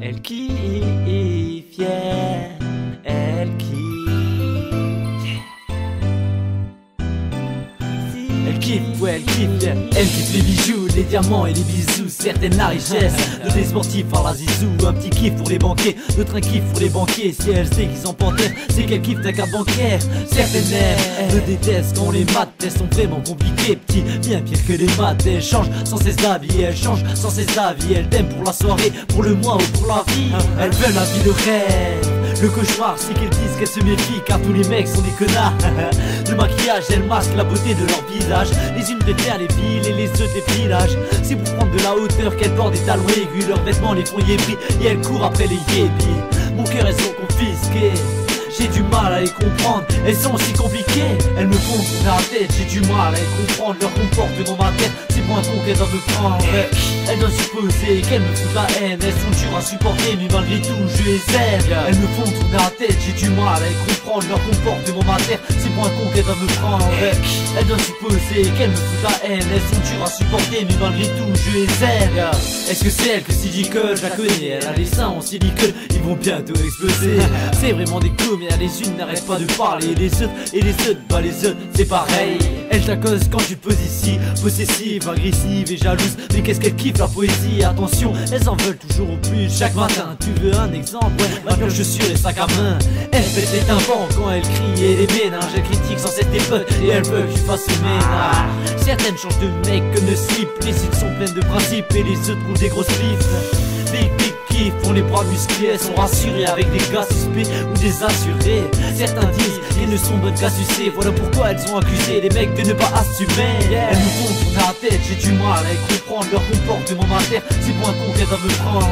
Elle kiffe, yeah. Elle kiffe. Elle kiffe, ouais, elle kiffe, yeah. Elle kiffe les bijoux, les diamants et les bisous. Certaines la richesse, de des sportifs par la zizou. Un petit kiff pour les banquiers, d'autres un kiff pour les banquiers. Si elle sait qu'ils sont panthères, c'est qu'elle kiffe ta carte bancaire. Certaines aiment, me détestent quand les maths sont vraiment compliqués. Petit, bien pire que les maths. Elle change sans cesse d'avis, elle change sans cesse d'avis. Elle t'aime pour la soirée, pour le mois ou pour la vie. Elle veut la vie de rêve. Le cauchemar, c'est qu'elles disent qu'elles se méfient, car tous les mecs sont des connards. Le maquillage, elle masque la beauté de leur visage. Les unes préfèrent les villes et les autres les villages. C'est pour prendre de la hauteur qu'elles portent des talons aigus. Leurs vêtements les font yébris et elles courent après les yébis. Mon cœur, elles sont confisquées. J'ai du mal à les comprendre, elles sont si compliquées. Elles me font tourner la tête, j'ai du mal à les comprendre. Leur comportement ma tête, c'est pour un con qu'elles doivent me prendre. Elles doivent supposer qu'elles me foutent la haine. Elles sont dures à supporter, mais malgré tout je les aime. Elles me font tourner la tête, j'ai du mal à les comprendre. Leur comportement ma tête, c'est pour un con qu'elles doivent me prendre. Elles doivent supposer qu'elles me foutent la haine. Elles sont dures à supporter, mais malgré tout je les aime. Est-ce que c'est elle que silicone? Je la connais, elle a les seins en silicone, ils vont bientôt exploser. C'est vraiment des coups, mais les unes n'arrêtent pas de parler. Les autres, bah les autres, c'est pareil. Elle t'accose quand tu te poses ici, possessive, agressive et jalouse. Mais qu'est-ce qu'elle kiffe la poésie, attention, elles en veulent toujours au plus. Chaque matin, tu veux un exemple? Ouais, maintenant chaussures et sac à main. Elle pète les tympans quand elle crie et les ménages. Elle critique sans cesse tes potes et elle veut que tu fasses le ménage. Certaines changent de mec comme de slip. Les sites sont pleines de principes et les autres roulent des grosses pifs. Big font les bras musclés, elles sont rassurées avec des gars suspects ou des assurés. Certains disent qu'elles ne sont bonnes qu'à sucer. Voilà pourquoi elles ont accusé les mecs de ne pas assumer. Elles nous font tourner la tête, j'ai du mal à les comprendre. Leur comportement mater, c'est pour un con qu'elles doivent me prendre.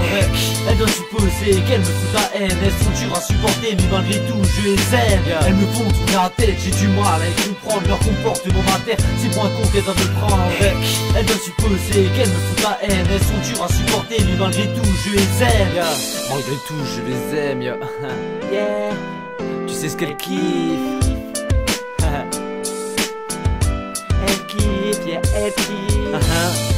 Elles doivent supposer qu'elles me foutent la haine. Elles sont dures à supporter, mais malgré tout je les aime. Elles me font tourner la tête, j'ai du mal à les comprendre. Leur comportement mater, c'est pour un con qu'elles doivent me prendre. Elles doivent supposer qu'elles me foutent la haine. Elles sont dures à supporter, mais malgré tout je les aime. Malgré tout je les aime, yeah. Yeah. Tu sais ce qu'elle kiffe. Elle kiffe, yeah, elle kiffe.